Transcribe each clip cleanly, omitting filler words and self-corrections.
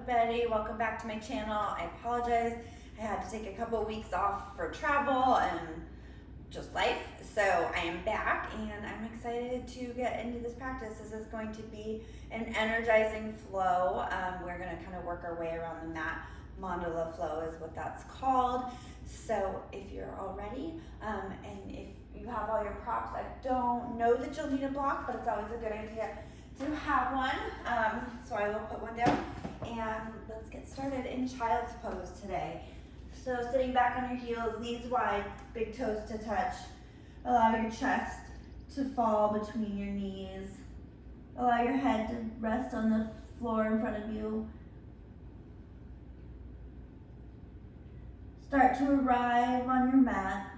everybody? Welcome back to my channel. I apologize. I had to take a couple of weeks off for travel and just life. So I am back and I'm excited to get into this practice. This is going to be an energizing flow. We're going to kind of work our way around the mat. Mandala flow is what that's called. So if you're all ready, and if you have all your props, I don't know that you'll need a block, but it's always a good idea to have one. So I will put one down and let's get started in child's pose today. So sitting back on your heels, knees wide, big toes to touch. Allow your chest to fall between your knees. Allow your head to rest on the floor in front of you. Start to arrive on your mat,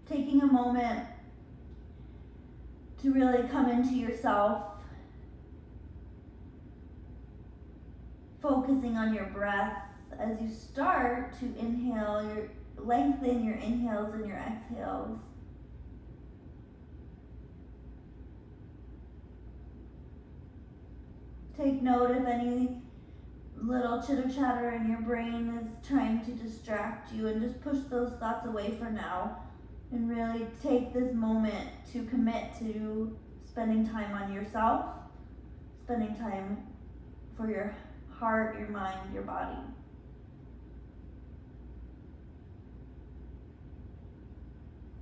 taking a moment to really come into yourself, focusing on your breath as you start to inhale, lengthen your inhales and your exhales. Take note if any little chitter chatter in your brain is trying to distract you, and just push those thoughts away for now and really take this moment to commit to spending time on yourself, spending time for your heart, your mind, your body.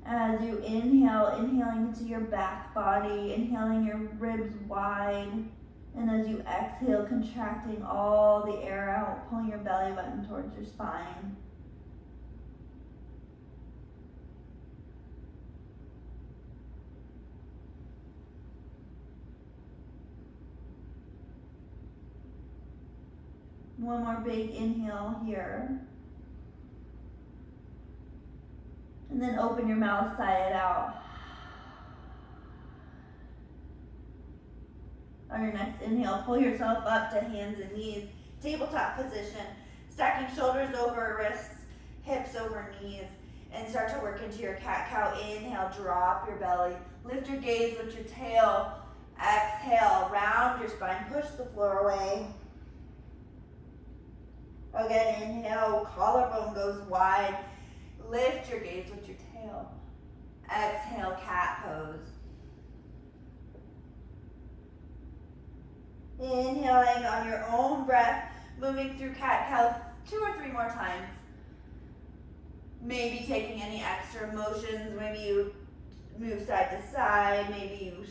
As you inhale, inhaling into your back body, inhaling your ribs wide, and as you exhale, contracting all the air out, pulling your belly button towards your spine. One more big inhale here. And then open your mouth, sigh it out. On your next inhale, pull yourself up to hands and knees, tabletop position, stacking shoulders over wrists, hips over knees, and start to work into your cat-cow. Inhale, drop your belly, lift your gaze, lift your tail. Exhale, round your spine, push the floor away. Again, inhale, collarbone goes wide. Lift your gaze with your tail. Exhale, cat pose. Inhaling on your own breath, moving through cat-cow 2 or 3 more times. Maybe taking any extra motions. Maybe you move side to side. Maybe you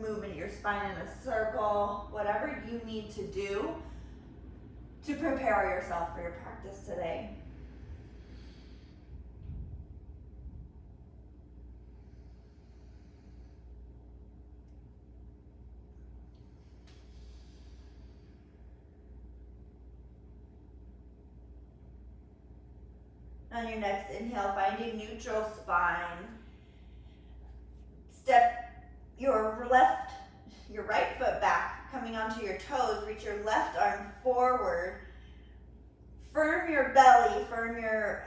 move in your spine in a circle. Whatever you need to do to prepare yourself for your practice today. On your next inhale, finding neutral spine. Step your right foot back, coming onto your toes. Reach your left arm forward. Firm your belly, firm your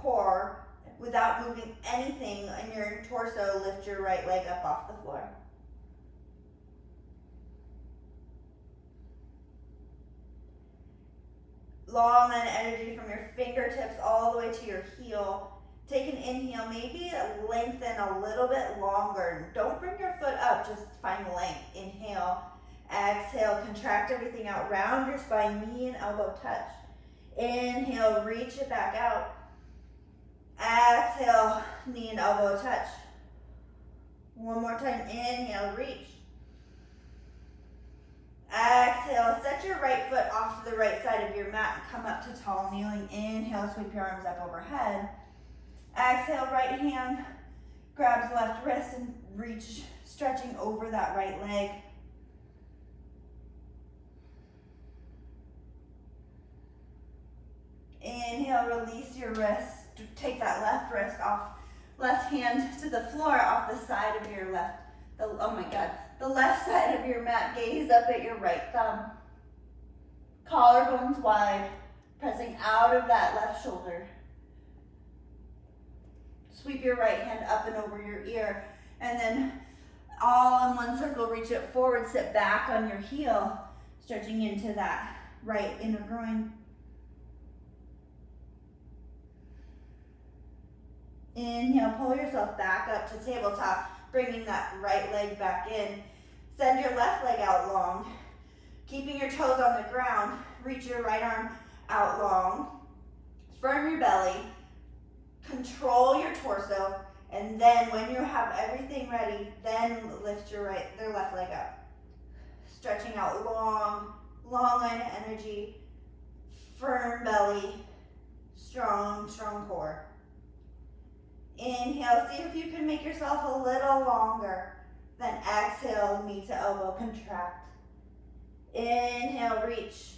core without moving anything in your torso. Lift your right leg up off the floor. Long and energy from your fingertips all the way to your heel. Take an inhale, maybe lengthen a little bit longer. Don't bring your foot up, just find length. Inhale, exhale, contract everything out. Round your spine, knee and elbow touch. Inhale, reach it back out. Exhale, knee and elbow touch. One more time, inhale, reach. Exhale, set your right foot off to the right side of your mat and come up to tall kneeling. Inhale, sweep your arms up overhead. Exhale, right hand grabs left wrist and reach, stretching over that right leg. Inhale, release your wrist. Take that left wrist off, left hand to the floor off the side of your the left side of your mat. Gaze up at your right thumb. Collarbones wide, pressing out of that left shoulder. Sweep your right hand up and over your ear, and then all in one circle, reach it forward, sit back on your heel, stretching into that right inner groin. Inhale, pull yourself back up to tabletop, bringing that right leg back in. Send your left leg out long, keeping your toes on the ground. Reach your right arm out long. Firm your belly, control your torso, and then when you have everything ready, then lift your left leg up. Stretching out long line of energy, firm belly, strong core. Inhale, see if you can make yourself a little longer. Then exhale, knee to elbow, contract. Inhale, reach.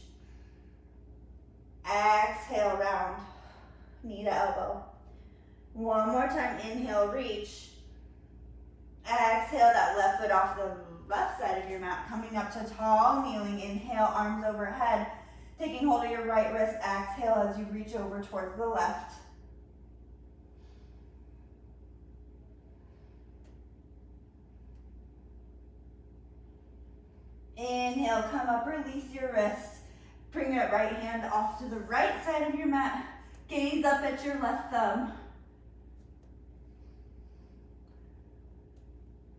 Exhale, round, knee to elbow. One more time, inhale, reach. Exhale, that left foot off the left side of your mat, coming up to tall, kneeling. Inhale, arms overhead, taking hold of your right wrist. Exhale as you reach over towards the left. Inhale, come up, release your wrist. Bring your right hand off to the right side of your mat. Gaze up at your left thumb.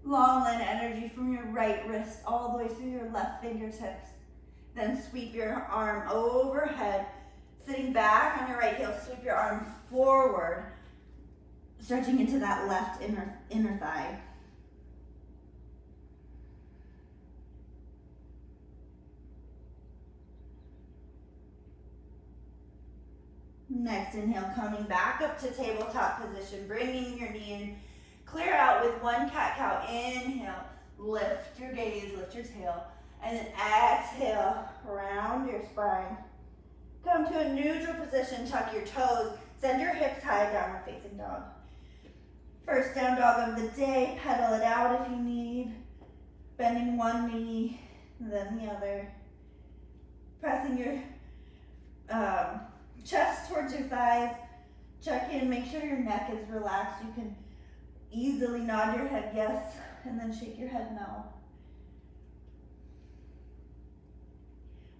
Long line energy from your right wrist all the way through your left fingertips. Then sweep your arm overhead. Sitting back on your right heel, sweep your arm forward, stretching into that left inner thigh. Next inhale, coming back up to tabletop position, bringing your knee in. Clear out with one cat-cow. Inhale, lift your gaze, lift your tail. And then exhale, round your spine. Come to a neutral position, tuck your toes. Send your hips high, downward facing dog. First down dog of the day, pedal it out if you need. Bending one knee, then the other. Pressing your chest towards your thighs. Check in, make sure your neck is relaxed. You can easily nod your head yes, and then shake your head no.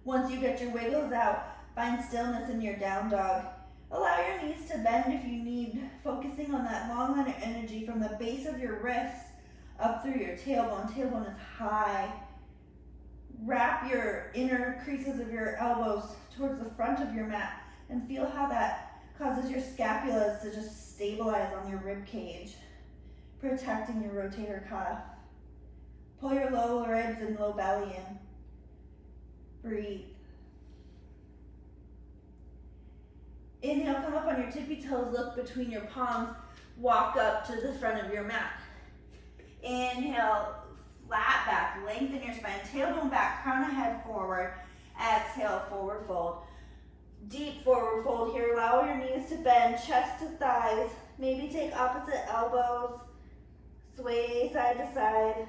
Once you get your wiggles out, find stillness in your down dog. Allow your knees to bend if you need, focusing on that long line of energy from the base of your wrists up through your tailbone. Tailbone is high. Wrap your inner creases of your elbows towards the front of your mat and feel how that causes your scapulas to just stabilize on your rib cage, protecting your rotator cuff. Pull your low ribs and low belly in. Breathe. Inhale, come up on your tippy toes, look between your palms, walk up to the front of your mat. Inhale, flat back, lengthen your spine, tailbone back, crown of head forward. Exhale, forward fold. Deep forward fold here, allow your knees to bend, chest to thighs. Maybe take opposite elbows, sway side to side.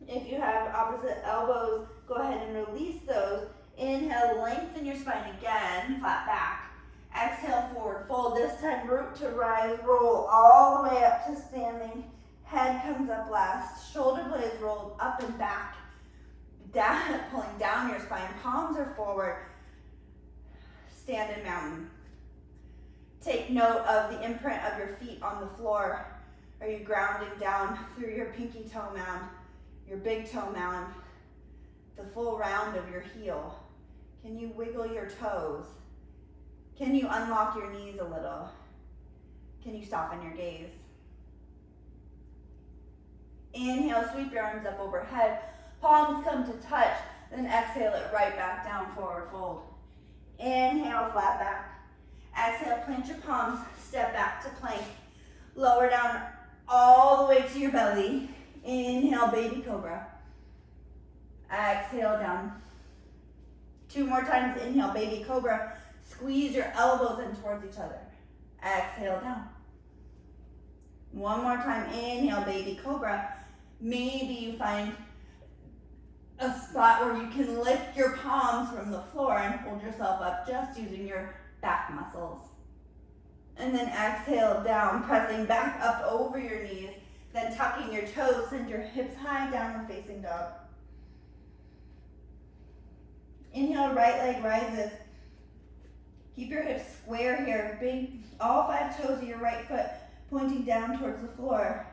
If you have opposite elbows, go ahead and release those. Inhale, lengthen your spine again, flat back. Exhale, forward fold. This time, root to rise, roll all the way up to standing. Head comes up last. Shoulder blades rolled up and back. Down, pulling down your spine. Palms are forward. Stand in mountain. Take note of the imprint of your feet on the floor. Are you grounding down through your pinky toe mound, your big toe mound, the full round of your heel? Can you wiggle your toes? Can you unlock your knees a little? Can you soften your gaze? Inhale, sweep your arms up overhead. Palms come to touch. Then exhale it right back down, forward fold. Inhale, flat back. Exhale, plant your palms, step back to plank. Lower down all the way to your belly. Inhale, baby cobra. Exhale, down. 2 more times, inhale, baby cobra. Squeeze your elbows in towards each other. Exhale, down. 1 more time, inhale, baby cobra. Maybe you find a spot where you can lift your palms from the floor and hold yourself up just using your back muscles. And then exhale down, pressing back up over your knees, then tucking your toes, send your hips high, downward facing dog. Inhale, right leg rises. Keep your hips square here. Bring all 5 toes of your right foot pointing down towards the floor.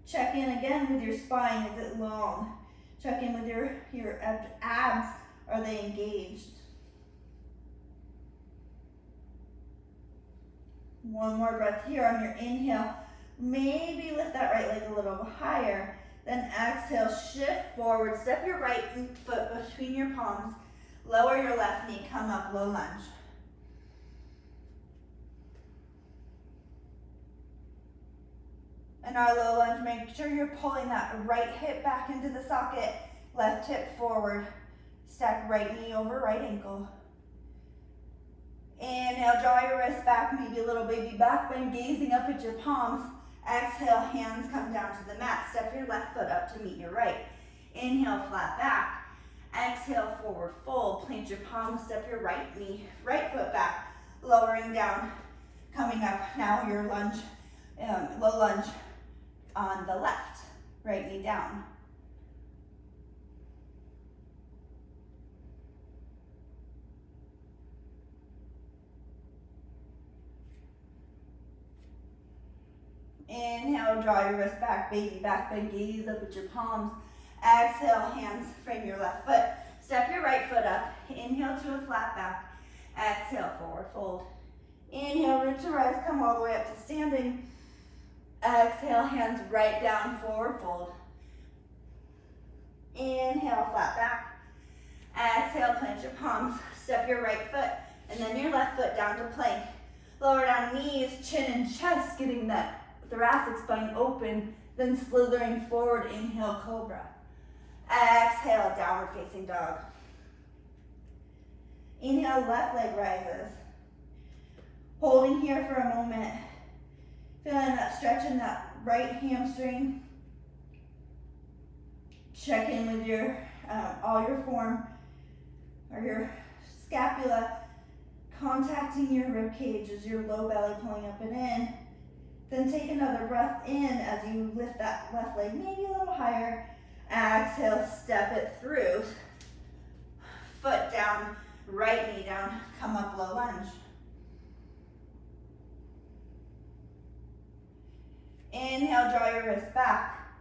Check in again with your spine. Is it long? Check in with your abs. Are they engaged? One more breath here on your inhale. Maybe lift that right leg a little higher. Then exhale, shift forward. Step your right foot between your palms. Lower your left knee, come up, low lunge. In our low lunge, make sure you're pulling that right hip back into the socket, left hip forward. Stack right knee over right ankle. Inhale, draw your wrist back, maybe a little baby back bend, gazing up at your palms. Exhale, hands come down to the mat. Step your left foot up to meet your right. Inhale, flat back. Exhale, forward fold. Plant your palms, step your right knee, right foot back, lowering down, coming up. Now your lunge, low lunge on the left, right knee down. Inhale, draw your wrist back, baby back bend, gaze up at your palms. Exhale, hands frame your left foot. Step your right foot up. Inhale to a flat back. Exhale, forward fold. Inhale, root to rise, come all the way up to standing. Exhale, hands right down, forward fold. Inhale, flat back. Exhale, plant your palms. Step your right foot and then your left foot down to plank. Lower down knees, chin and chest, getting that thoracic spine open, then slithering forward. Inhale, cobra. Exhale, downward facing dog. Inhale, left leg rises. Holding here for a moment. Feeling that stretch in that right hamstring. Check in with your all your form or your scapula contacting your rib cage as your low belly pulling up and in. Then take another breath in as you lift that left leg maybe a little higher. Exhale, step it through. Foot down, right knee down, come up, low lunge. Inhale, draw your wrist back.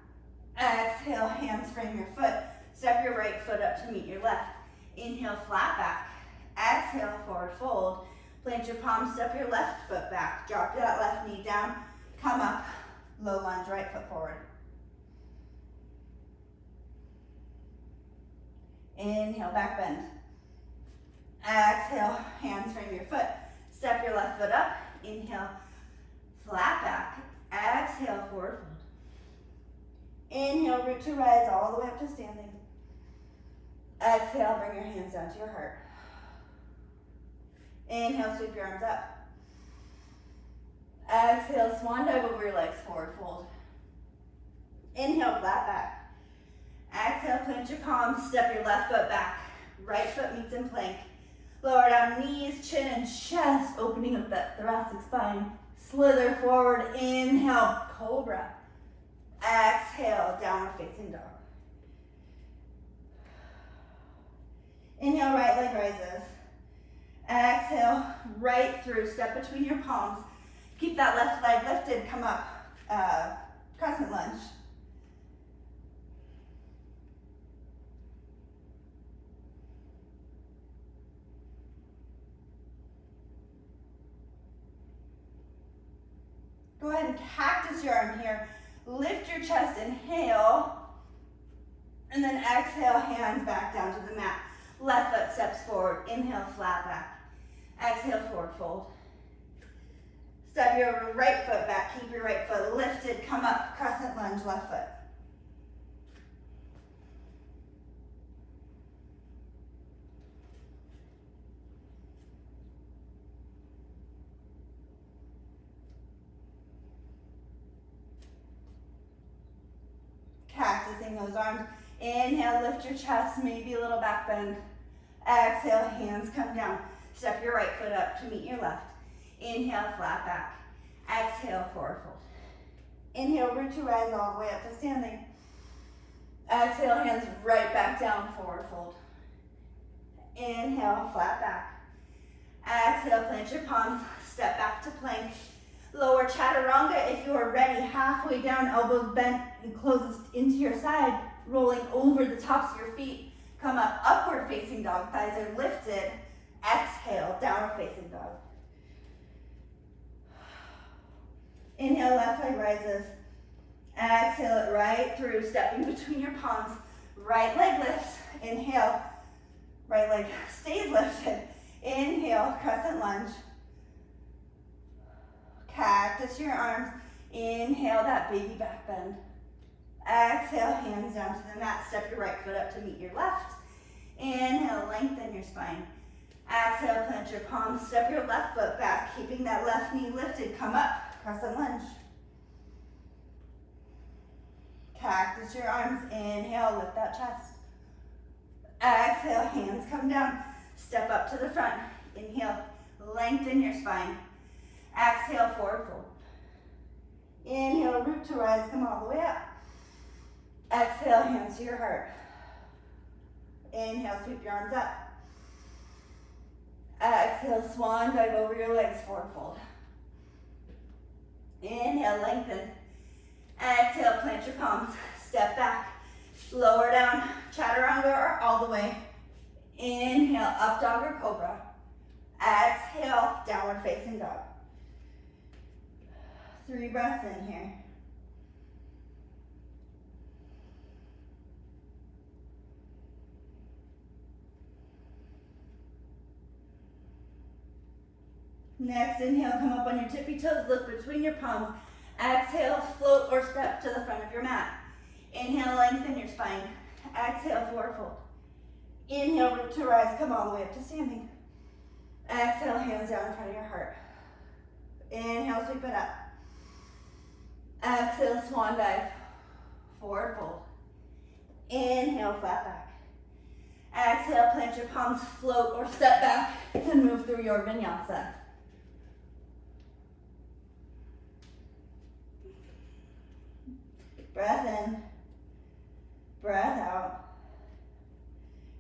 Exhale, hands frame your foot. Step your right foot up to meet your left. Inhale, flat back. Exhale, forward fold. Plant your palms, step your left foot back. Drop that left knee down, come up, low lunge, right foot forward. Inhale, back bend. Exhale, hands frame your foot. Step your left foot up. Inhale, flat back. Exhale, forward fold. Inhale, root to rise all the way up to standing. Exhale, bring your hands down to your heart. Inhale, sweep your arms up. Exhale, swan dive over your legs, forward fold. Inhale, flat back. Exhale, plant your palms, step your left foot back. Right foot meets in plank. Lower down knees, chin and chest, opening up that thoracic spine. Slither forward, inhale, cobra. Exhale, downward facing dog. Inhale, right leg rises. Exhale, right through, step between your palms. Keep that left leg lifted, come up, crescent lunge. Go ahead and cactus your arm here. Lift your chest, inhale. And then exhale, hands back down to the mat. Left foot steps forward. Inhale, flat back. Exhale, forward fold. Step your right foot back. Keep your right foot lifted. Come up, crescent lunge, left foot. Cactusing those arms. Inhale, lift your chest, maybe a little back bend. Exhale, hands come down. Step your right foot up to meet your left. Inhale, flat back. Exhale, forward fold. Inhale, root to rise all the way up to standing. Exhale, hands right back down, forward fold. Inhale, flat back. Exhale, plant your palms, step back to plank. Lower chaturanga if you are ready. Halfway down, elbows bent and closes into your side, rolling over the tops of your feet. Come up, upward facing dog, thighs are lifted. Exhale, downward facing dog. Inhale, left leg rises. Exhale it right through, stepping between your palms. Right leg lifts. Inhale, right leg stays lifted. Inhale, crescent lunge. Cactus your arms. Inhale, that baby back bend. Exhale, hands down to the mat. Step your right foot up to meet your left. Inhale, lengthen your spine. Exhale, plant your palms. Step your left foot back, keeping that left knee lifted. Come up, crescent lunge. Cactus your arms. Inhale, lift that chest. Exhale, hands come down. Step up to the front. Inhale, lengthen your spine. Exhale, forward fold. Inhale, root to rise, come all the way up. Exhale, hands to your heart. Inhale, sweep your arms up. Exhale, swan dive over your legs, forward fold. Inhale, lengthen. Exhale, plant your palms. Step back, lower down, chaturanga or all the way. Inhale, up dog or cobra. Exhale, downward facing dog. 3 breaths in here. Next, inhale, come up on your tippy toes, look between your palms. Exhale, float or step to the front of your mat. Inhale, lengthen your spine. Exhale, forward fold. Inhale, root to rise, come all the way up to standing. Exhale, hands down in front of your heart. Inhale, sweep it up. Exhale, swan dive, forward fold. Inhale, flat back. Exhale, plant your palms, float or step back and move through your vinyasa. Breath in, breath out.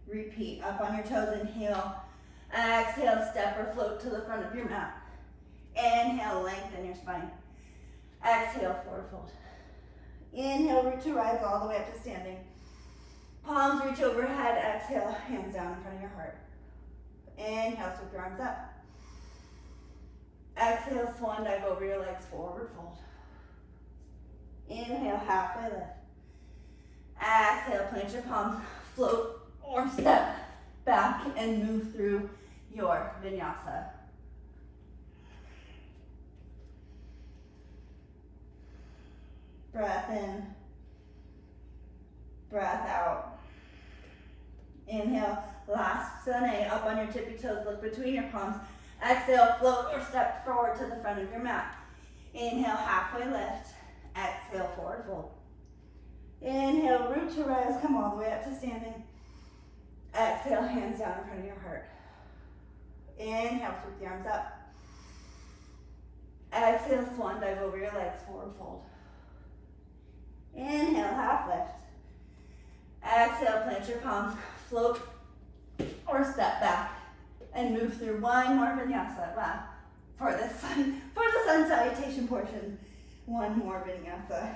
Repeat, up on your toes, inhale. Exhale, step or float to the front of your mat. Inhale, lengthen your spine. Exhale, forward fold. Inhale, root to rise all the way up to standing. Palms reach overhead. Exhale, hands down in front of your heart. Inhale, sweep your arms up. Exhale, swan dive over your legs, forward fold. Inhale, halfway lift. Exhale, plant your palms, float or step back and move through your vinyasa. Breath in, breath out. Inhale, last sunny, up on your tippy toes, look between your palms. Exhale, float or step forward to the front of your mat. Inhale, halfway lift. Exhale, forward fold. Inhale, root to rise, come all the way up to standing. Exhale, hands down in front of your heart. Inhale, sweep the arms up. Exhale, swan dive over your legs, forward fold. Inhale, half lift. Exhale, plant your palms, float or step back and move through one more vinyasa. Wow, for the sun salutation portion, one more vinyasa.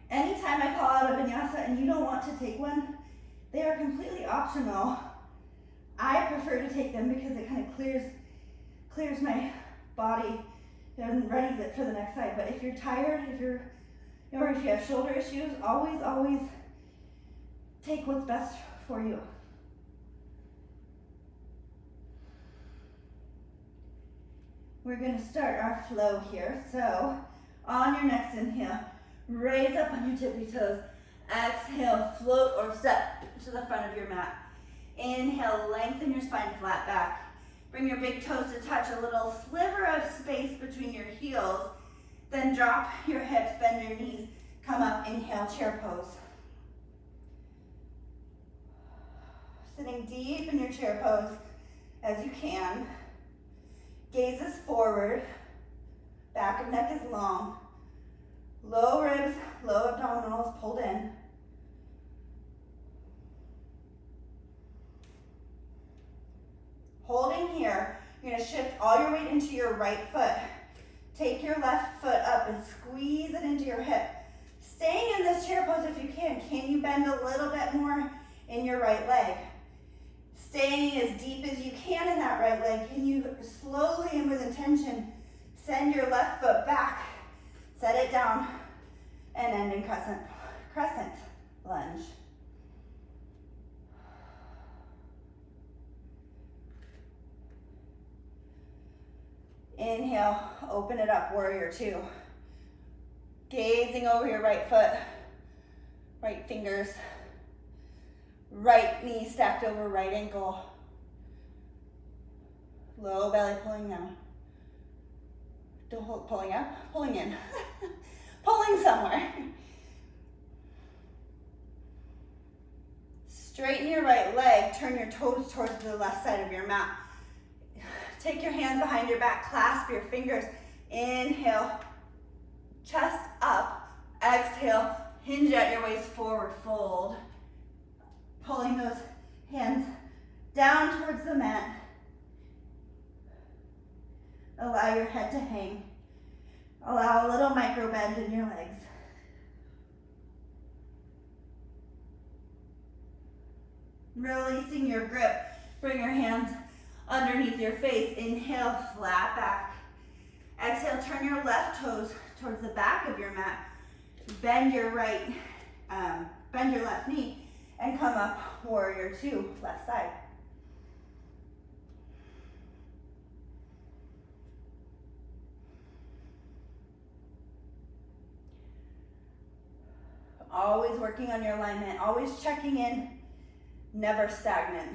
Anytime I call out a vinyasa and you don't want to take one, they are completely optional. I prefer to take them because it kind of clears my body and readies it for the next side. But if you're tired, if you have shoulder issues, always take what's best for you. We're going to start our flow here. So on your next inhale, raise up on your tippy toes. Exhale, float or step to the front of your mat. Inhale, lengthen your spine, flat back. Bring your big toes to touch, a little sliver of space between your heels. Then drop your hips, bend your knees. Come up, inhale, chair pose. Sitting deep in your chair pose as you can. Gaze is forward. Back of neck is long. Low ribs, low abdominals pulled in. Holding here, you're gonna shift all your weight into your right foot. Take your left foot up and squeeze it into your hip. Staying in this chair pose if you can. Can you bend a little bit more in your right leg? Staying as deep as you can in that right leg. Can you slowly and with intention send your left foot back, set it down, and end in crescent lunge. Inhale, open it up, warrior two. Gazing over your right foot, right fingers, right knee stacked over right ankle. Low belly pulling down. Don't hold, pulling up, pulling in. Pulling somewhere. Straighten your right leg, turn your toes towards the left side of your mat. Take your hands behind your back, clasp your fingers. Inhale, chest up. Exhale, hinge at your waist, forward fold. Pulling those hands down towards the mat. Allow your head to hang. Allow a little micro bend in your legs. Releasing your grip, bring your hands underneath your face. Inhale, flat back. Exhale, turn your left toes towards the back of your mat. Bend your left knee and come up, warrior two, left side. Always working on your alignment, always checking in, never stagnant.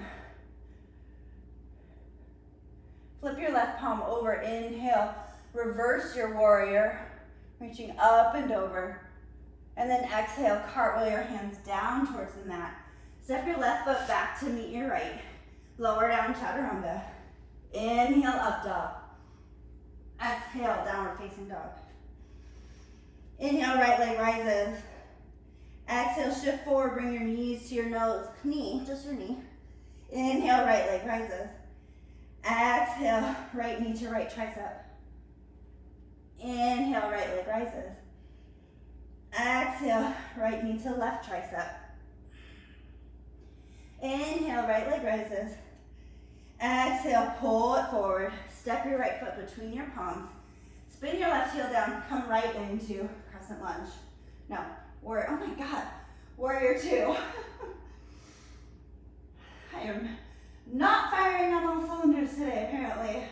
Flip your left palm over, inhale, reverse your warrior, reaching up and over. And then exhale, cartwheel your hands down towards the mat. Step your left foot back to meet your right. Lower down, chaturanga. Inhale, up dog. Exhale, downward facing dog. Inhale, right leg rises. Exhale, shift forward, bring your knees to your nose. Knee, just your knee. Inhale, right leg rises. Exhale, right knee to right tricep. Inhale, right leg rises. Exhale, right knee to left tricep. Inhale, right leg rises. Exhale, pull it forward. Step your right foot between your palms. Spin your left heel down, come right into crescent lunge. No, warrior, oh my God, warrior two. I am not firing on all cylinders today, apparently.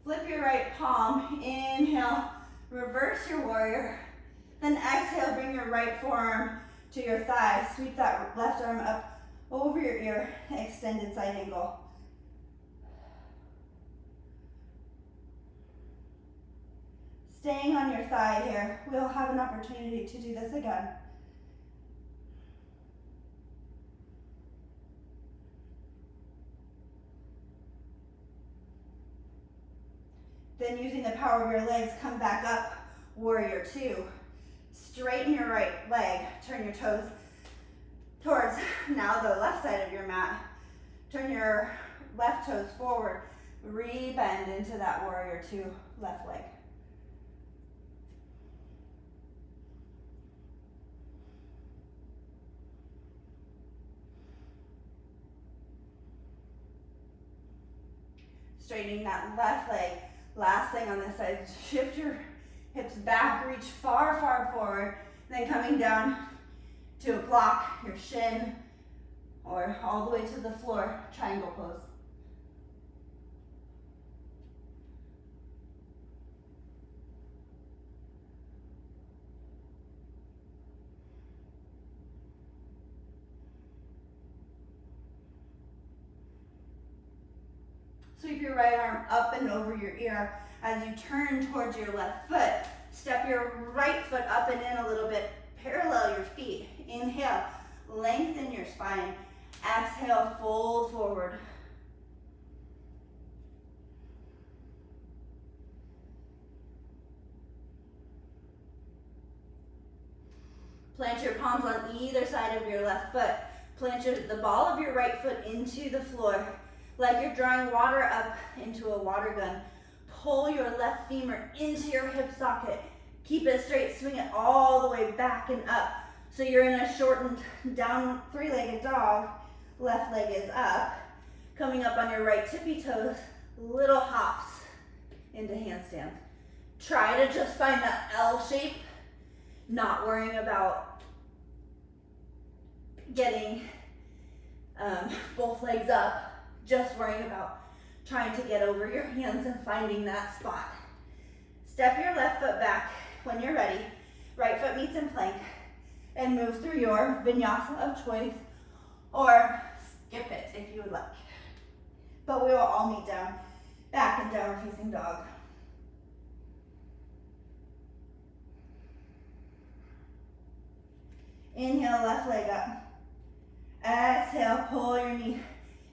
Flip your right palm, inhale, reverse your warrior. Then exhale, bring your right forearm to your thigh. Sweep that left arm up over your ear, extended side angle. Staying on your thigh here, we'll have an opportunity to do this again. Then using the power of your legs, come back up, warrior two. Straighten your right leg, turn your toes towards now the left side of your mat. Turn your left toes forward, re-bend into that warrior two left leg. Straightening that left leg. Last thing on this side, shift your hips back, reach far, far forward, then coming down to block your shin or all the way to the floor, triangle pose. Sweep your right arm up and over your ear as you turn towards your left foot. Step your right foot up and in a little bit. Parallel your feet. Inhale, lengthen your spine. Exhale, fold forward. Plant your palms on either side of your left foot. Plant the ball of your right foot into the floor like you're drawing water up into a water gun. Pull your left femur into your hip socket. Keep it straight, swing it all the way back and up. So you're in a shortened down three-legged dog. Left leg is up. Coming up on your right tippy toes, little hops into handstand. Try to just find that L shape, not worrying about getting both legs up, just worrying about trying to get over your hands and finding that spot. Step your left foot back when you're ready. Right foot meets in plank and move through your vinyasa of choice, or skip it if you would like. But we will all meet down, back in downward facing dog. Inhale, left leg up. Exhale, pull your knee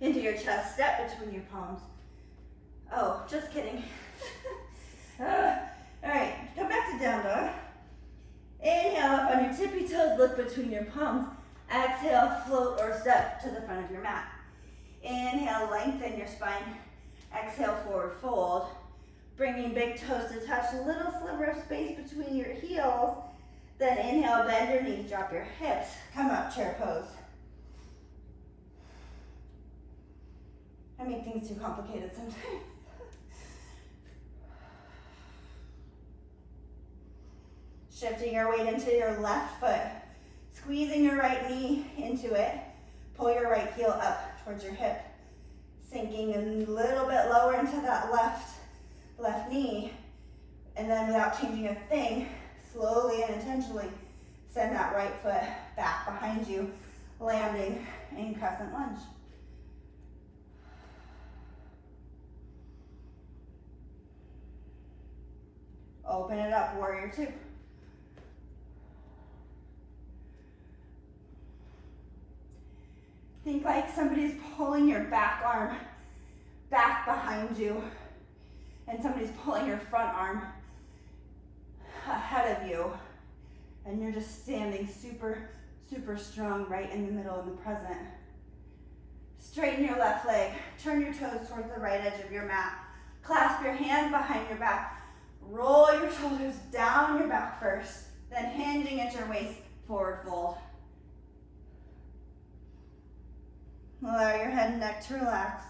into your chest, step between your palms. Oh, just kidding. All right, come back to down dog. Inhale, up on your tippy toes, look between your palms. Exhale, float or step to the front of your mat. Inhale, lengthen your spine. Exhale, forward fold. Bringing big toes to touch, a little sliver of space between your heels. Then inhale, bend your knees, drop your hips. Come up, chair pose. I make things too complicated sometimes. Shifting your weight into your left foot. Squeezing your right knee into it. Pull your right heel up towards your hip. Sinking a little bit lower into that left knee. And then without changing a thing, slowly and intentionally send that right foot back behind you, landing in crescent lunge. Open it up, warrior two. Think like somebody's pulling your back arm back behind you, and somebody's pulling your front arm ahead of you, and you're just standing super, super strong right in the middle in the present. Straighten your left leg, turn your toes towards the right edge of your mat, clasp your hands behind your back, roll your shoulders down your back first, then hinging at your waist, forward fold. Allow your head and neck to relax.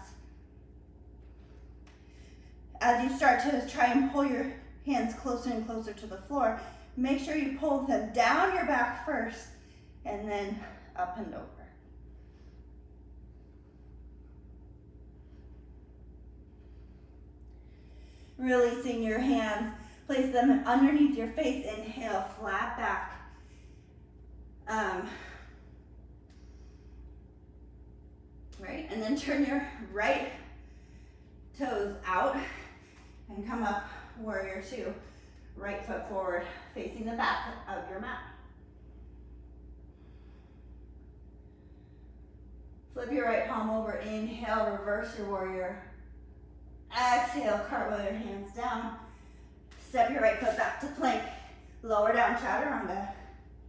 As you start to try and pull your hands closer and closer to the floor, make sure you pull them down your back first and then up and over. Releasing your hands, place them underneath your face. Inhale, flat back. Right, and then turn your right toes out and come up, warrior two. Right foot forward, facing the back of your mat. Flip your right palm over, inhale, reverse your warrior. Exhale, cartwheel your hands down. Step your right foot back to plank. Lower down, chaturanga.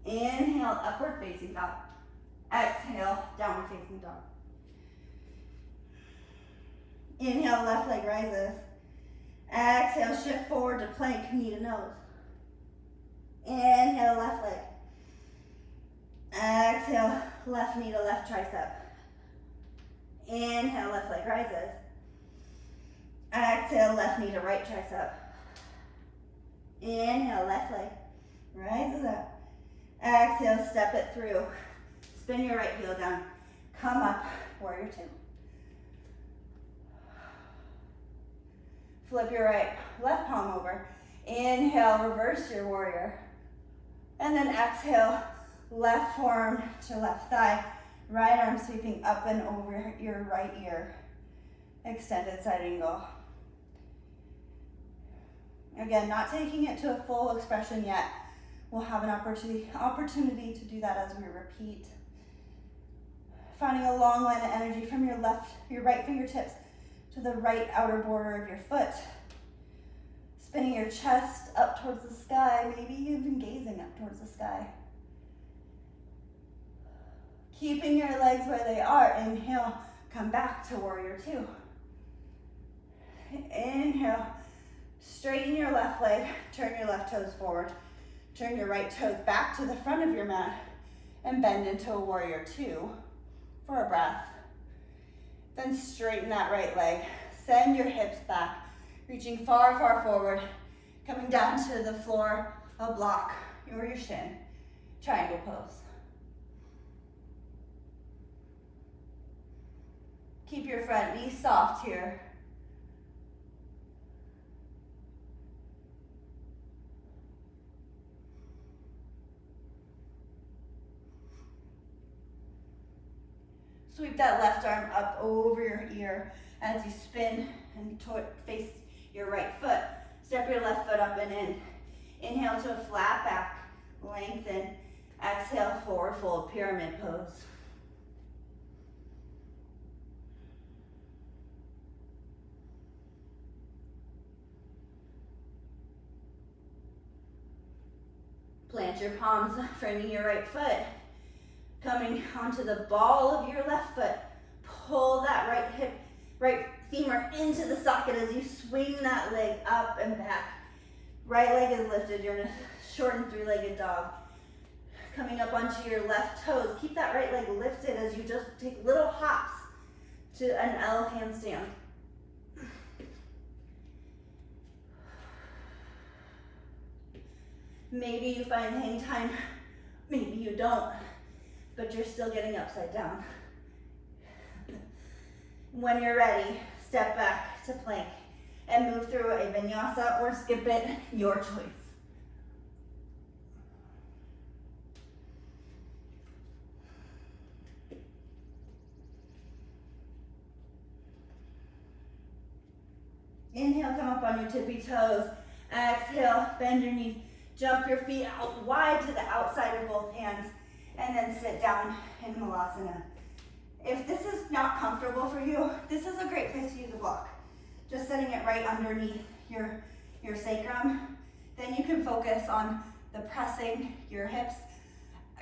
Inhale, upward facing dog. Exhale, downward facing dog. Inhale, left leg rises. Exhale, shift forward to plank, knee to nose. Inhale, left leg. Exhale, left knee to left tricep. Inhale, left leg rises. Exhale, left knee to right tricep. Inhale, left leg rises up. Exhale, step it through. Spin your right heel down. Come up, warrior two. Flip your left palm over. Inhale, reverse your warrior. And then exhale, left forearm to left thigh. Right arm sweeping up and over your right ear. Extended side angle. Again, not taking it to a full expression yet. We'll have an opportunity to do that as we repeat. Finding a long line of energy from your right fingertips to the right outer border of your foot. Spinning your chest up towards the sky, maybe even gazing up towards the sky. Keeping your legs where they are. Inhale, come back to warrior two. Inhale, straighten your left leg, turn your left toes forward. Turn your right toes back to the front of your mat and bend into a warrior two for a breath. Then straighten that right leg. Send your hips back, reaching far, far forward, coming down to the floor, a block, or your shin. Triangle pose. Keep your front knee soft here. Sweep that left arm up over your ear as you spin and face your right foot. Step your left foot up and in. Inhale to a flat back, lengthen. Exhale, forward fold, pyramid pose. Plant your palms, framing your right foot. Coming onto the ball of your left foot. Pull that right femur into the socket as you swing that leg up and back. Right leg is lifted. You're in a shortened three-legged dog. Coming up onto your left toes. Keep that right leg lifted as you just take little hops to an L handstand. Maybe you find hang time, maybe you don't, but you're still getting upside down. When you're ready, step back to plank and move through a vinyasa or skip it, your choice. Inhale, come up on your tippy toes. Exhale, bend your knees. Jump your feet out wide to the outside of both hands, and then sit down in Malasana. If this is not comfortable for you, this is a great place to use a block. Just setting it right underneath your sacrum. Then you can focus on the pressing your hips,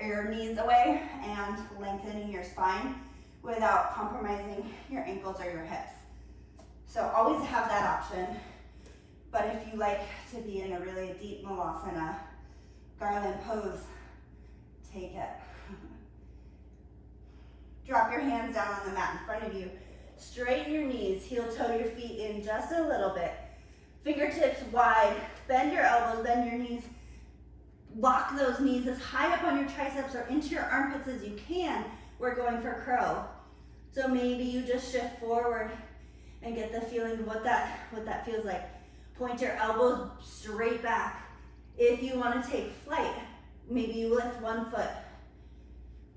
your knees away, and lengthening your spine without compromising your ankles or your hips. So always have that option. But if you like to be in a really deep Malasana, garland pose, take it. Drop your hands down on the mat in front of you. Straighten your knees, heel toe your feet in just a little bit. Fingertips wide, bend your elbows, bend your knees. Lock those knees as high up on your triceps or into your armpits as you can. We're going for crow. So maybe you just shift forward and get the feeling of what that feels like. Point your elbows straight back. If you want to take flight, maybe you lift one foot.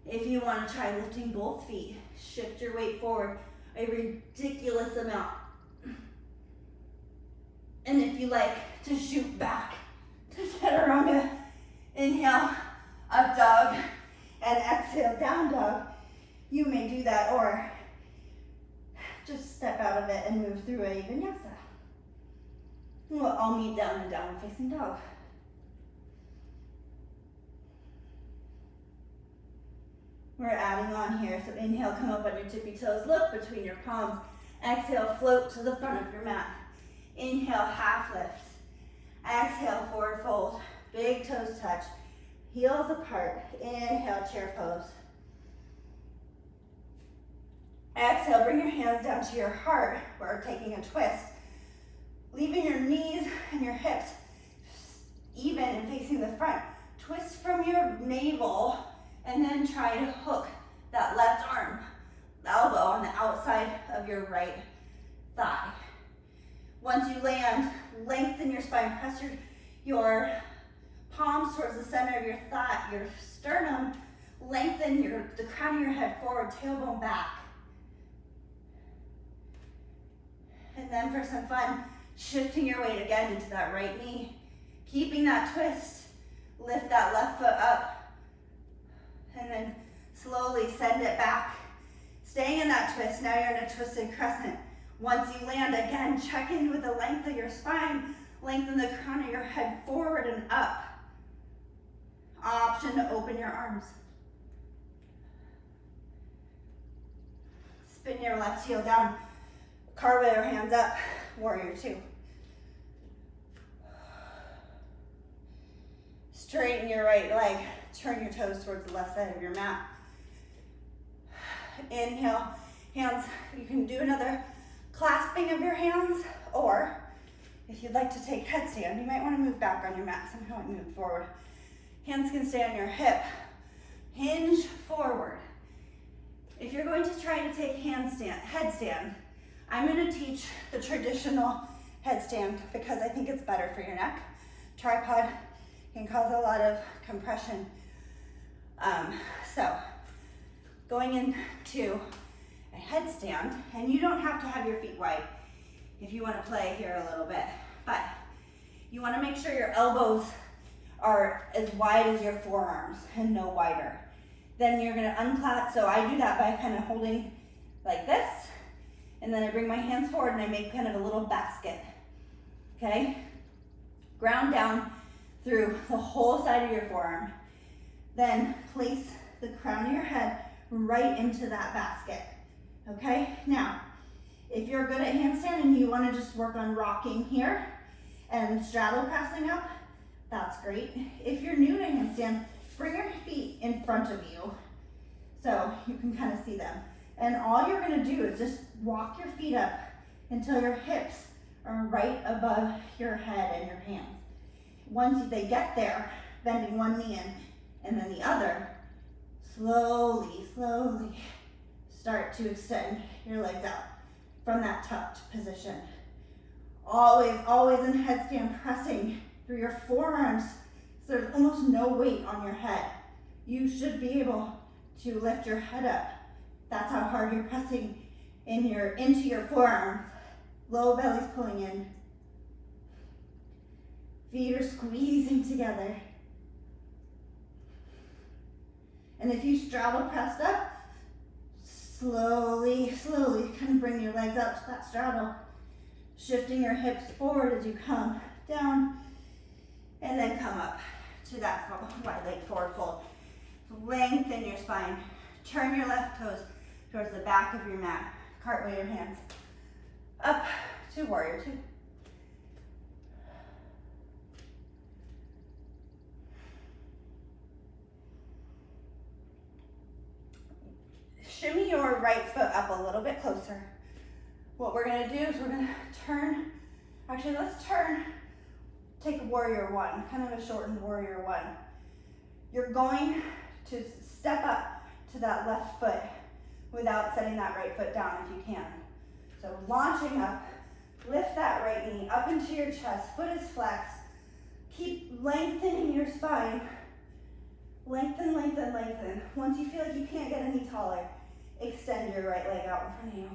If you want to try lifting both feet, shift your weight forward a ridiculous amount. And if you like to shoot back to chaturanga, inhale, up dog, and exhale, down dog, you may do that, or just step out of it and move through a vinyasa. We'll all meet down and down facing dog. We're adding on here, so inhale, come up on your tippy toes, look between your palms. Exhale, float to the front of your mat. Inhale, half lift. Exhale, forward fold. Big toes touch, heels apart. Inhale, chair pose. Exhale, bring your hands down to your heart. We're taking a twist. Leaving your knees and your hips even and facing the front. Twist from your navel and then try to hook that left arm, elbow on the outside of your right thigh. Once you land, lengthen your spine. Press your palms towards the center of your thigh, your sternum. Lengthen the crown of your head forward, tailbone back. And then for some fun, shifting your weight again into that right knee. Keeping that twist. Lift that left foot up. And then slowly send it back. Staying in that twist. Now you're in a twisted crescent. Once you land, again, check in with the length of your spine. Lengthen the crown of your head forward and up. Option to open your arms. Spin your left heel down. Cartwheel your hands up. Warrior two. Straighten your right leg. Turn your toes towards the left side of your mat. Inhale, hands. You can do another clasping of your hands, or if you'd like to take headstand, you might want to move back on your mat somehow and move forward. Hands can stay on your hip. Hinge forward. If you're going to try to take headstand, I'm going to teach the traditional headstand because I think it's better for your neck. Tripod can cause a lot of compression. So going into a headstand, and you don't have to have your feet wide if you want to play here a little bit, but you want to make sure your elbows are as wide as your forearms and no wider. Then you're going to unclasp. So I do that by kind of holding like this, and then I bring my hands forward and I make kind of a little basket. Okay? Ground down through the whole side of your forearm. Then place the crown of your head right into that basket. Okay? Now, if you're good at handstand and you want to just work on rocking here and straddle pressing up, that's great. If you're new to handstand, bring your feet in front of you so you can kind of see them. And all you're going to do is just walk your feet up until your hips are right above your head and your hands. Once they get there, bending one knee in and then the other, slowly, slowly start to extend your legs out from that tucked position. Always, always in headstand, pressing through your forearms so there's almost no weight on your head. You should be able to lift your head up. That's how hard you're pressing into your forearms. Low belly's pulling in. Feet are squeezing together. And if you straddle pressed up, slowly, slowly kind of bring your legs up to that straddle, shifting your hips forward as you come down, and then come up to that wide leg forward fold. Lengthen your spine. Turn your left toes towards the back of your mat. Cartwheel your hands up to warrior two. Shimmy your right foot up a little bit closer. What we're going to do is we're going to turn, actually let's turn, take a warrior one, kind of a shortened warrior one. You're going to step up to that left foot without setting that right foot down if you can. So launching up, lift that right knee up into your chest, foot is flexed. Keep lengthening your spine. Lengthen, lengthen, lengthen. Once you feel like you can't get any taller, extend your right leg out in front of you.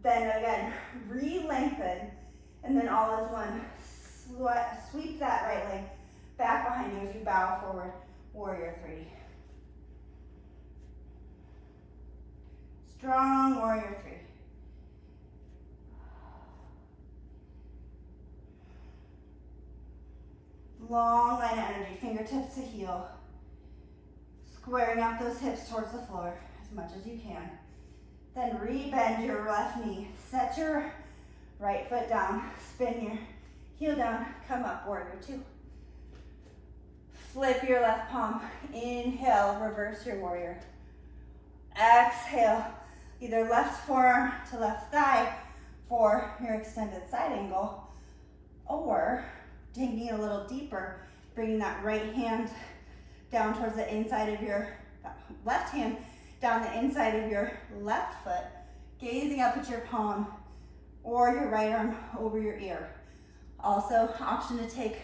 Then again, re-lengthen, and then all as one, sweep that right leg back behind you as you bow forward, warrior three. Strong warrior three. Long line of energy, fingertips to heel. Squaring out those hips towards the floor as much as you can. Then re-bend your left knee. Set your right foot down. Spin your heel down. Come up, warrior two. Flip your left palm. Inhale, reverse your warrior. Exhale, either left forearm to left thigh for your extended side angle, or taking it a little deeper, bringing that right hand down towards the inside of your left hand, down the inside of your left foot, gazing up at your palm or your right arm over your ear. Also, option to take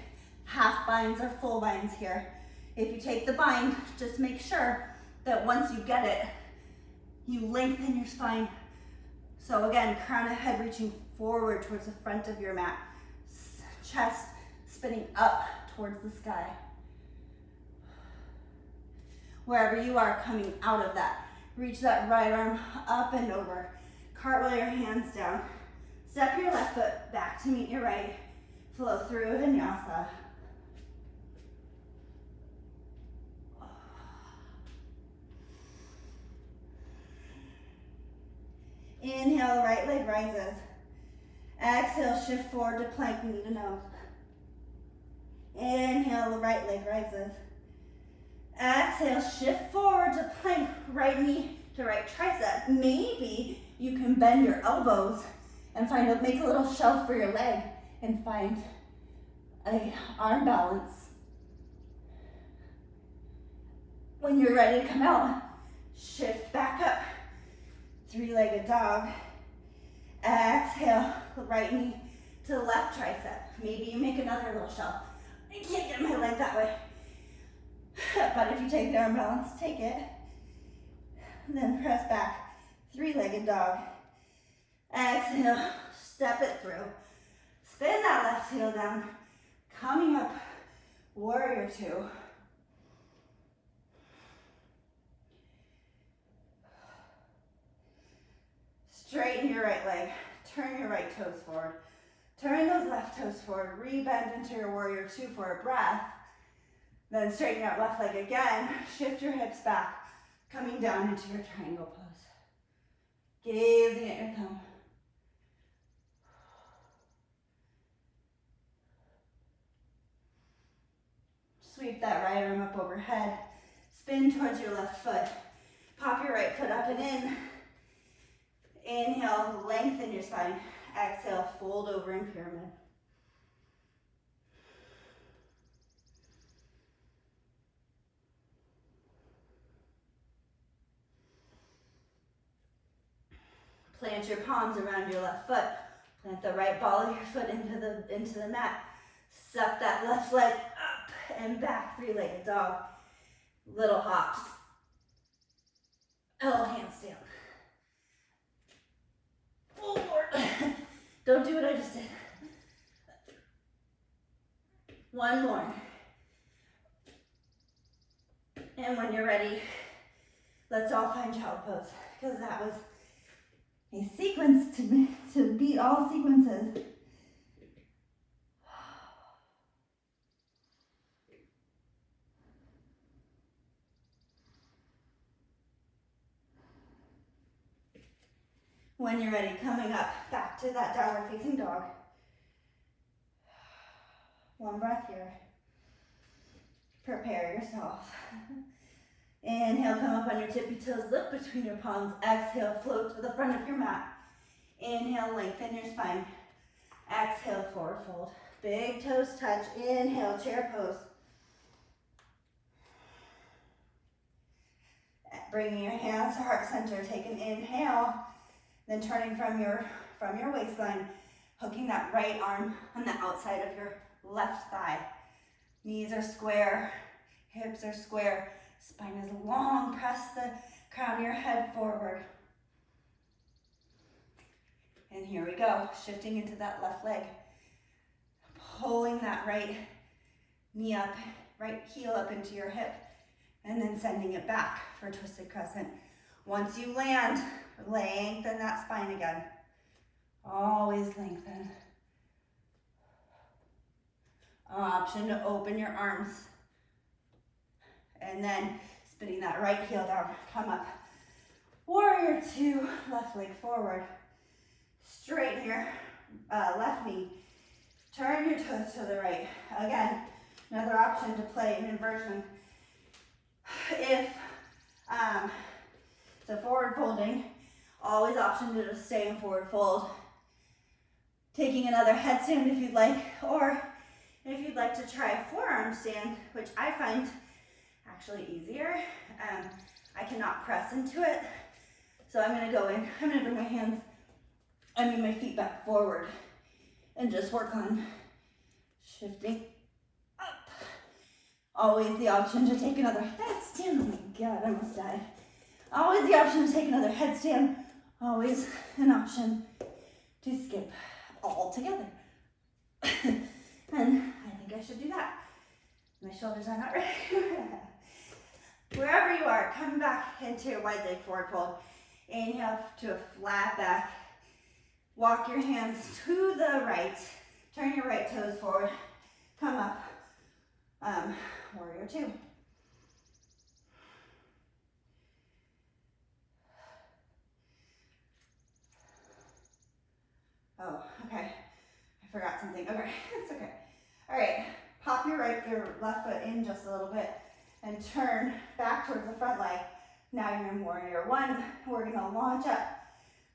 half binds or full binds here. If you take the bind, just make sure that once you get it, you lengthen your spine. So again, crown of head reaching forward towards the front of your mat. Chest spinning up towards the sky. Wherever you are coming out of that, reach that right arm up and over. Cartwheel your hands down. Step your left foot back to meet your right. Flow through vinyasa. right leg rises. Exhale, shift forward to plank, knee to nose. Inhale, the right leg rises. Exhale, shift forward to plank, right knee to right tricep. Maybe you can bend your elbows and make a little shelf for your leg and find a arm balance. When you're ready to come out, shift back up, three-legged dog. Exhale, right knee to the left tricep. Maybe you make another little shelf. I can't get my leg that way. But if you take the arm balance, take it. Then press back, three-legged dog. Exhale, step it through. Spin that left heel down. Coming up, warrior two. Straighten your right leg. Turn your right toes forward. Turn those left toes forward. Rebend into your warrior two for a breath. Then straighten your left leg again. Shift your hips back. Coming down into your triangle pose. Gazing at your thumb. Sweep that right arm up overhead. Spin towards your left foot. Pop your right foot up and in. Inhale, lengthen your spine. Exhale, fold over in pyramid. Plant your palms around your left foot. Plant the right ball of your foot into the mat. Suck that left leg up and back, three-legged dog. Little hops. L handstand. Forward. Don't do what I just did. One more. And when you're ready, let's all find child pose, because that was a sequence to beat all sequences. When you're ready, coming up back to that downward facing dog. One breath here. Prepare yourself. Inhale, come up on your tippy toes, look between your palms. Exhale, float to the front of your mat. Inhale, lengthen your spine. Exhale, forward fold. Big toes touch. Inhale, chair pose. Bringing your hands to heart center. Take an inhale. Then turning from your waistline, hooking that right arm on the outside of your left thigh. Knees are square, hips are square, spine is long. Press the crown of your head forward. And here we go, shifting into that left leg. Pulling that right knee up, right heel up into your hip, and then sending it back for a twisted crescent. Once you land, lengthen that spine again. Always lengthen. Option to open your arms. And then spinning that right heel down. Come up. Warrior two, left leg forward. Straighten your left knee. Turn your toes to the right. Again, another option to play an inversion. If so forward folding, always option to just stay in forward fold. Taking another headstand if you'd like, or if you'd like to try a forearm stand, which I find actually easier. I cannot press into it, so I'm gonna go in, I'm gonna bring my feet back forward and just work on shifting up. Always the option to take another headstand. Oh my God, I almost died. Always the option to take another headstand. Always an option to skip altogether. And I think I should do that. My shoulders are not ready. Wherever you are, come back into your wide leg forward fold. Inhale to a flat back. Walk your hands to the right. Turn your right toes forward. Come up. Warrior two. Oh, okay. I forgot something. Okay, it's okay. All right, pop your left foot in just a little bit and turn back towards the front leg. Now you're in warrior one. We're gonna launch up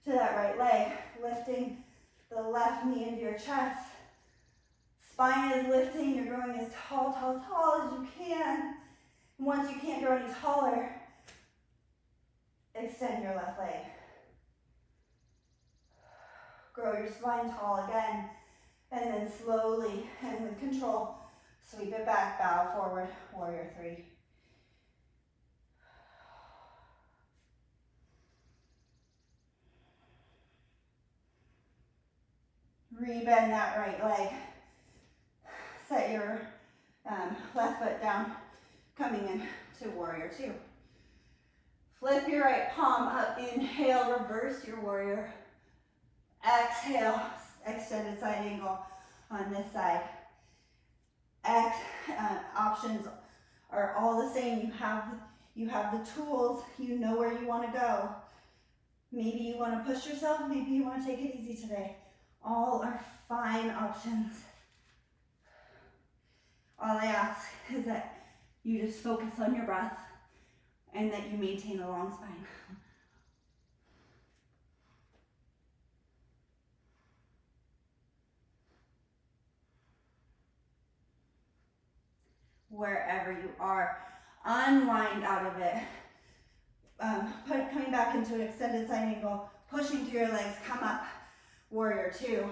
to that right leg, lifting the left knee into your chest. Spine is lifting, you're growing as tall, tall, tall as you can. And once you can't grow any taller, extend your left leg. Grow your spine tall again, and then slowly and with control, sweep it back, bow forward, warrior three. Rebend that right leg. Set your left foot down, coming in to warrior two. Flip your right palm up, inhale, reverse your warrior. Exhale, extended side angle on this side. Options are all the same. You have the tools, you know where you want to go. Maybe you want to push yourself, maybe you want to take it easy today. All are fine options. All I ask is that you just focus on your breath and that you maintain a long spine. Wherever you are, unwind out of it. Coming back into an extended side angle, pushing through your legs, come up, warrior two.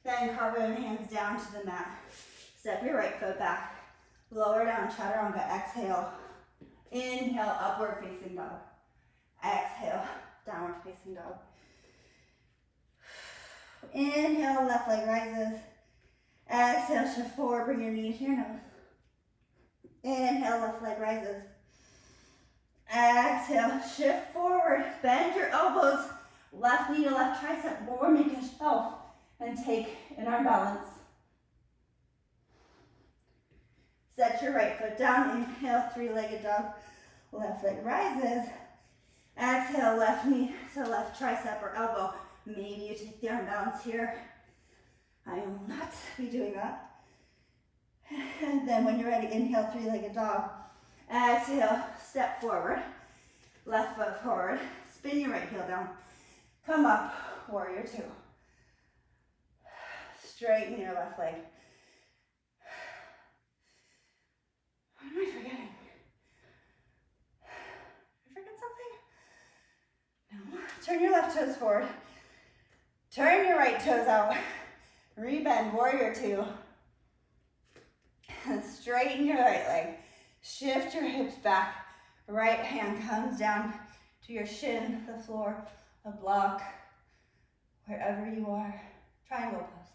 Then carve your hands down to the mat. Step your right foot back, lower down, chaturanga, exhale. Inhale, upward facing dog. Exhale, downward facing dog. Inhale, left leg rises. Exhale, shift forward, bring your knee to your nose. Inhale, left leg rises. Exhale, shift forward, bend your elbows, left knee to left tricep, or make a shelf and take an arm balance. Set your right foot down, inhale, three-legged dog, left leg rises. Exhale, left knee to left tricep or elbow. Maybe you take the arm balance here. I will not be doing that. And then when you're ready, inhale, three-legged dog. Exhale, step forward, left foot forward, spin your right heel down. Come up, warrior two. Straighten your left leg. What am I forgetting? Did I forget something? No. Turn your left toes forward. Turn your right toes out. Rebend, warrior two. And straighten your right leg. Shift your hips back. Right hand comes down to your shin, the floor, a block, wherever you are. Triangle pose.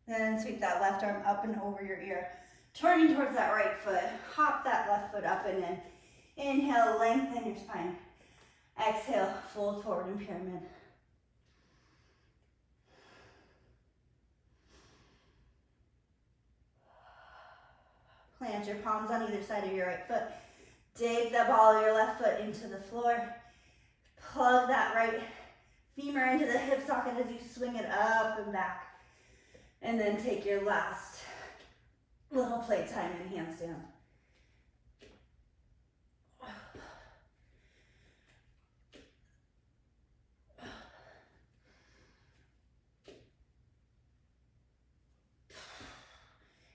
Then sweep that left arm up and over your ear. Turning towards that right foot. Hop that left foot up and in. Inhale, lengthen your spine. Exhale, fold forward in pyramid. Plant your palms on either side of your right foot. Dig the ball of your left foot into the floor. Plug that right femur into the hip socket as you swing it up and back. And then take your last little playtime in handstand.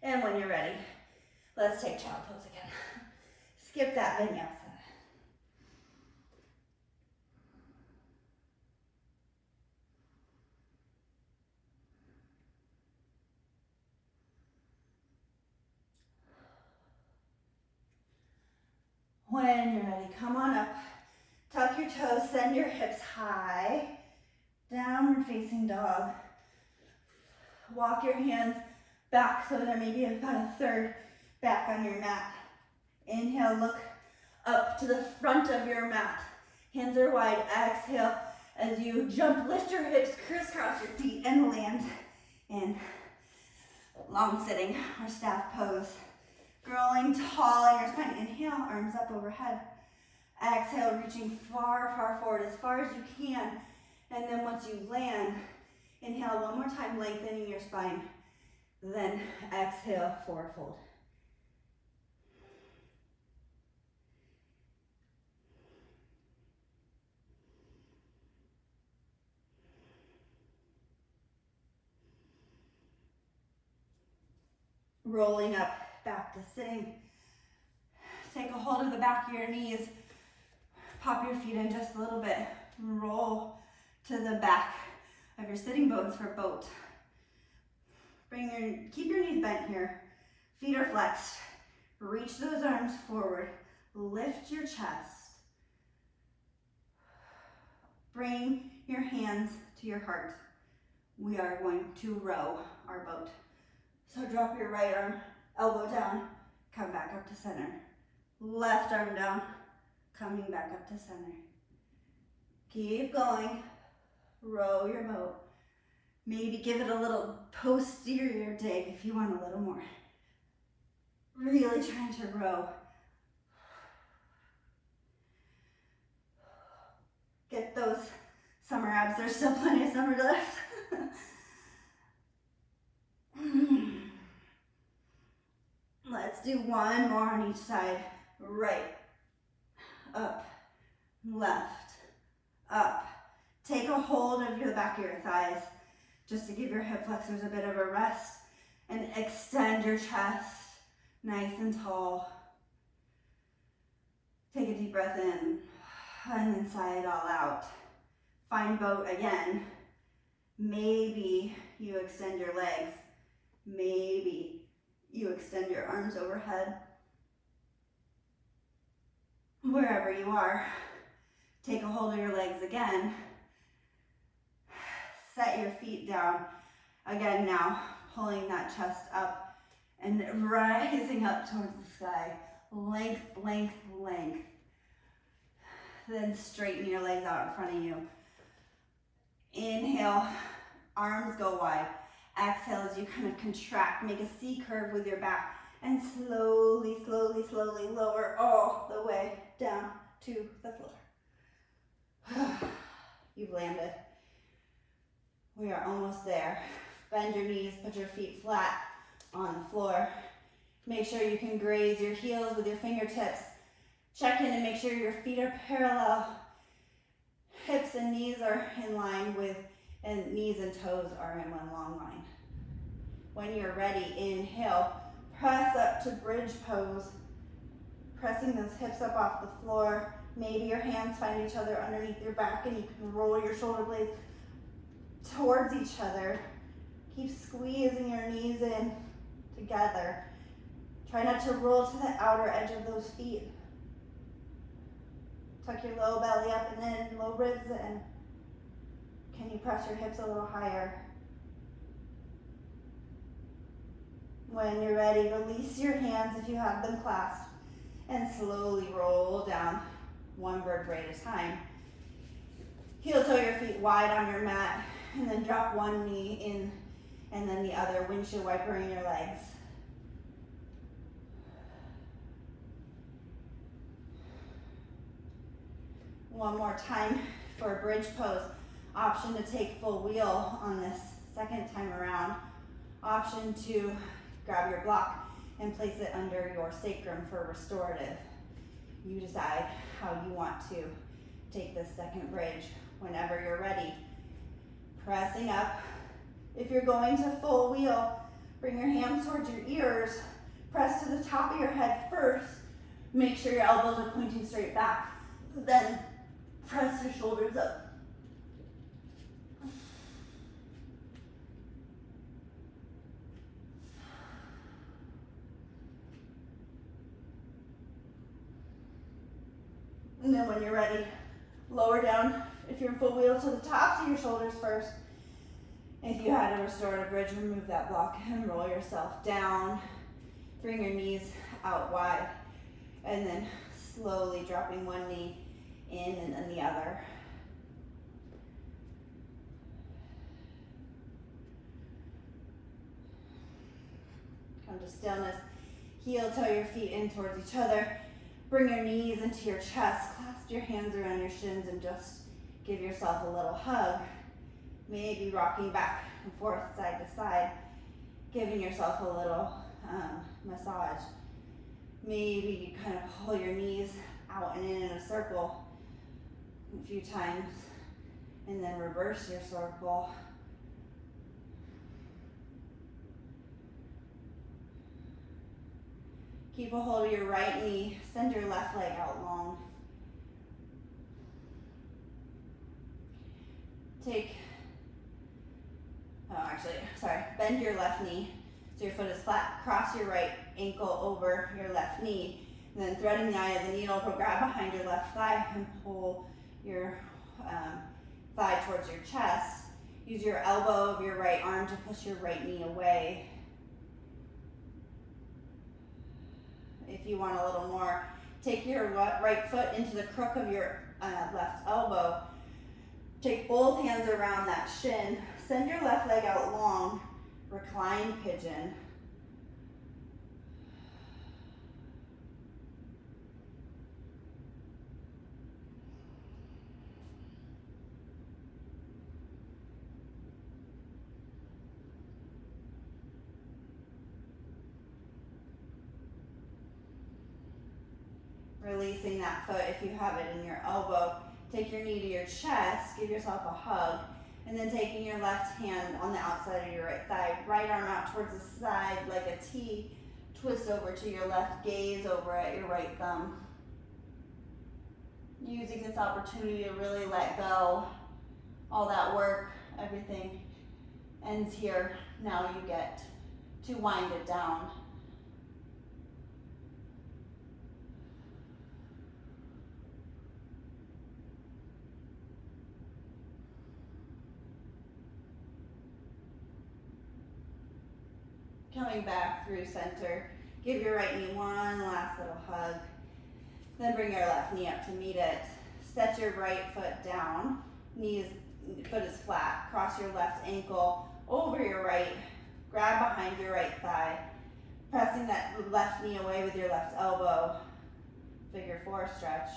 And when you're ready, let's take child pose again. Skip that vinyasa. When you're ready, come on up. Tuck your toes, send your hips high. Downward facing dog. Walk your hands back so there may be about a third back on your mat. Inhale, look up to the front of your mat. Hands are wide. Exhale as you jump, lift your hips, crisscross your feet, and land in long sitting or staff pose. Growing tall in your spine. Inhale, arms up overhead. Exhale, reaching far, far forward, as far as you can. And then once you land, inhale one more time, lengthening your spine. Then exhale, forward fold. Rolling up, back to sitting. Take a hold of the back of your knees. Pop your feet in just a little bit. Roll to the back of your sitting bones for boat. Keep your knees bent here. Feet are flexed. Reach those arms forward. Lift your chest. Bring your hands to your heart. We are going to row our boat. So drop your right arm, elbow down, come back up to center. Left arm down, coming back up to center. Keep going. Row your boat. Maybe give it a little posterior dig if you want a little more. Really trying to row. Get those summer abs. There's still plenty of summer left. Let's do one more on each side. Right, up, left, up. Take a hold of the back of your thighs just to give your hip flexors a bit of a rest, and extend your chest nice and tall. Take a deep breath in and then sigh it all out. Find boat again. Maybe you extend your legs. Maybe you extend your arms overhead. Wherever you are, take a hold of your legs again. Set your feet down. Again now, pulling that chest up and rising up towards the sky. Length, length, length. Then straighten your legs out in front of you. Inhale, arms go wide. Exhale as you kind of contract, make a C curve with your back, and slowly, slowly, slowly lower all the way down to the floor. You've landed. We are almost there. Bend your knees, put your feet flat on the floor. Make sure you can graze your heels with your fingertips. Check in and make sure your feet are parallel. Hips and knees are in line with, and knees and toes are in one long line. When you're ready, inhale, press up to bridge pose. Pressing those hips up off the floor. Maybe your hands find each other underneath your back and you can roll your shoulder blades towards each other. Keep squeezing your knees in together. Try not to roll to the outer edge of those feet. Tuck your low belly up and in, low ribs in. Can you press your hips a little higher? When you're ready, release your hands if you have them clasped and slowly roll down one vertebrae at a time. Heel toe your feet wide on your mat and then drop one knee in and then the other, windshield wiper in your legs. One more time for a bridge pose. Option to take full wheel on this second time around. Option to grab your block and place it under your sacrum for restorative. You decide how you want to take this second bridge whenever you're ready. Pressing up. If you're going to full wheel, bring your hands towards your ears. Press to the top of your head first. Make sure your elbows are pointing straight back. Then press your shoulders up. And then when you're ready, lower down, if you're in full wheel, to the tops of your shoulders first. If you had a restorative bridge, remove that block and roll yourself down. Bring your knees out wide. And then slowly dropping one knee in and then the other. Come to stillness. Heel toe your feet in towards each other. Bring your knees into your chest, clasp your hands around your shins, and just give yourself a little hug. Maybe rocking back and forth, side to side, giving yourself a little massage. Maybe you kind of pull your knees out and in a circle a few times, and then reverse your circle. Keep a hold of your right knee, send your left leg out long. Bend your left knee so your foot is flat. Cross your right ankle over your left knee. And then threading the eye of the needle, grab behind your left thigh and pull your thigh towards your chest. Use your elbow of your right arm to push your right knee away. If you want a little more, take your right foot into the crook of your left elbow. Take both hands around that shin. Send your left leg out long. Recline pigeon. Releasing that foot if you have it in your elbow. Take your knee to your chest, give yourself a hug, and then taking your left hand on the outside of your right thigh, right arm out towards the side like a T, twist over to your left, gaze over at your right thumb. Using this opportunity to really let go. All that work, everything ends here. Now you get to wind it down. Coming back through center, give your right knee one last little hug. Then bring your left knee up to meet it. Set your right foot down. Foot is flat. Cross your left ankle over your right. Grab behind your right thigh. Pressing that left knee away with your left elbow. Figure 4 stretch.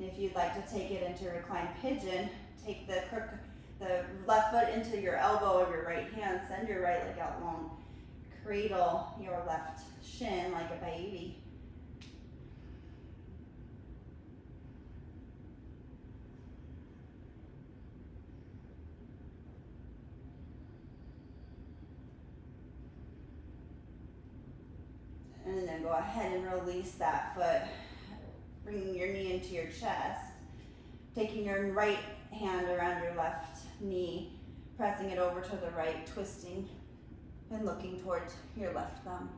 If you'd like to take it into reclined pigeon, take the left foot into your elbow of your right hand, send your right leg out long. Cradle your left shin like a baby. And then go ahead and release that foot, bringing your knee into your chest. Taking your right hand around your left knee, pressing it over to the right, twisting and looking towards your left thumb.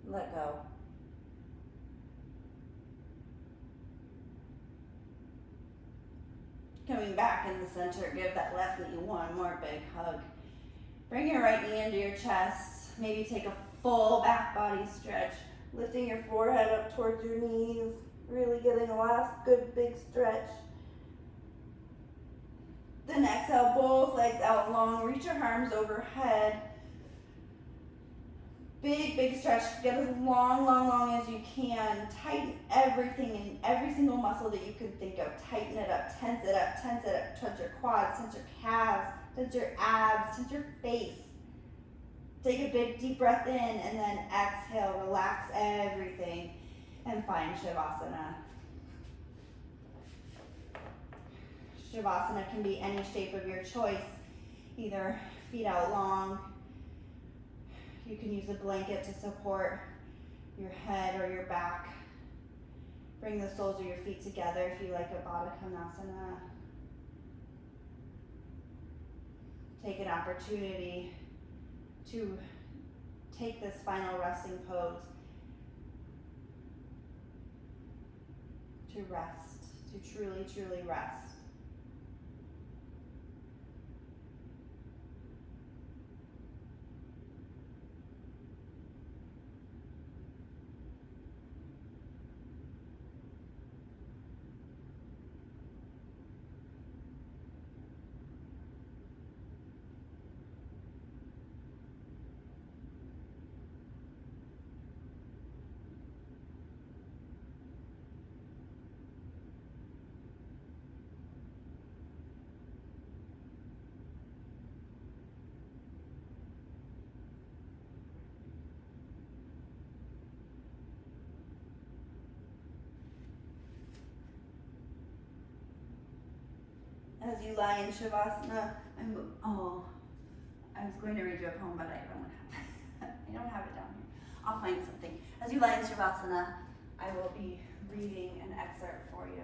Let go. Coming back in the center, give that left knee one more big hug. Bring your right knee into your chest. Maybe take a full back body stretch, lifting your forehead up towards your knees, really getting a last good big stretch. Then exhale, both legs out long, reach your arms overhead. Big stretch, get as long as you can. Tighten everything and every single muscle that you can think of. Tighten it up, tense it up, touch your quads, tense your calves, tense your abs, tense your face. Take a big deep breath in and then exhale, relax everything and find Shavasana. Shavasana can be any shape of your choice, either feet out long. You can use a blanket to support your head or your back. Bring the soles of your feet together if you like a Baddha Konasana. Take an opportunity to take this final resting pose to rest, to truly rest. As you lie in Shavasana, I was going to read you a poem, but I don't have it down here. I'll find something. As you lie in Shavasana, I will be reading an excerpt for you.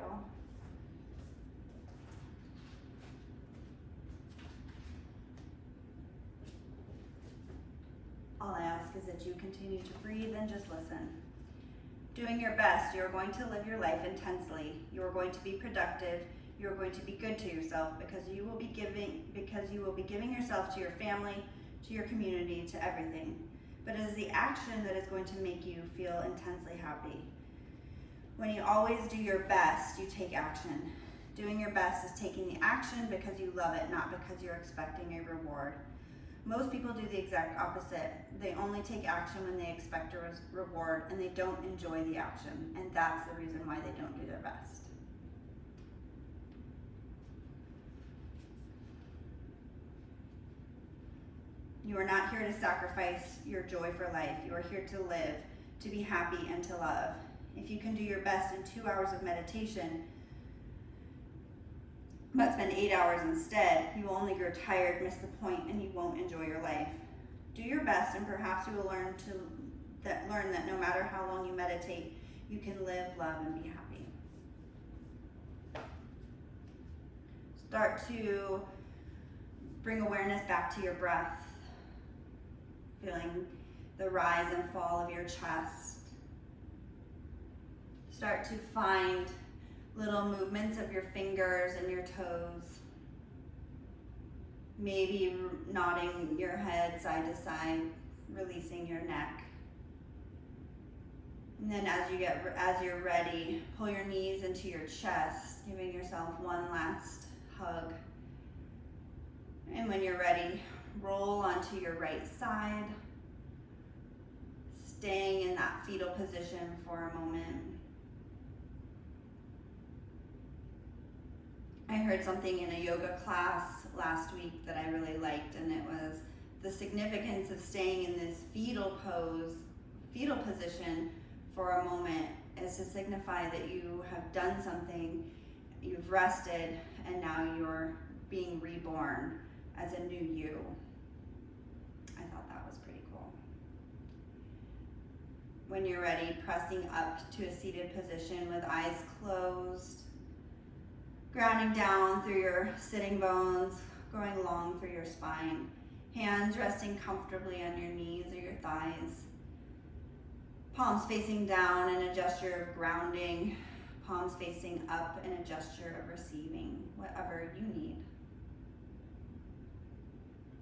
All I ask is that you continue to breathe and just listen. Doing your best, you are going to live your life intensely. You are going to be productive. You are going to be good to yourself because you will be giving yourself to your family, to your community, to everything. But it is the action that is going to make you feel intensely happy. When you always do your best, you take action. Doing your best is taking the action because you love it, not because you're expecting a reward. Most people do the exact opposite. They only take action when they expect a reward, and they don't enjoy the action, and that's the reason why they don't do their best. You are not here to sacrifice your joy for life. You are here to live, to be happy, and to love. If you can do your best in 2 hours of meditation, but spend 8 hours instead, you will only grow tired, miss the point, and you won't enjoy your life. Do your best, and perhaps you will learn that no matter how long you meditate, you can live, love, and be happy. Start to bring awareness back to your breath, feeling the rise and fall of your chest. Start to find little movements of your fingers and your toes. Maybe nodding your head side to side, releasing your neck. And then as you're ready, pull your knees into your chest, giving yourself one last hug. And when you're ready, roll onto your right side, staying in that fetal position for a moment. I heard something in a yoga class last week that I really liked, and it was the significance of staying in this fetal position for a moment is to signify that you have done something, you've rested, and now you're being reborn as a new you. I thought that was pretty cool. When you're ready, pressing up to a seated position with eyes closed, grounding down through your sitting bones, going long through your spine, hands resting comfortably on your knees or your thighs, palms facing down in a gesture of grounding, palms facing up in a gesture of receiving whatever you need.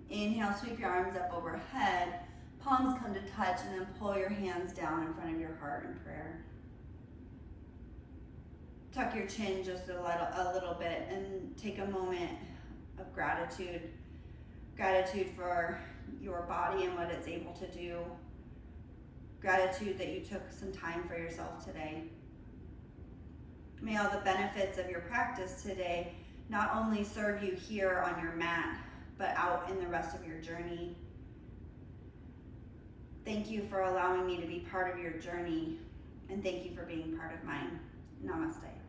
Inhale, sweep your arms up overhead, palms come to touch, and then pull your hands down in front of your heart in prayer. Tuck your chin just a little bit and take a moment of gratitude. Gratitude for your body and what it's able to do. Gratitude that you took some time for yourself today. May all the benefits of your practice today not only serve you here on your mat, but out in the rest of your journey. Thank you for allowing me to be part of your journey, and thank you for being part of mine. Namaste.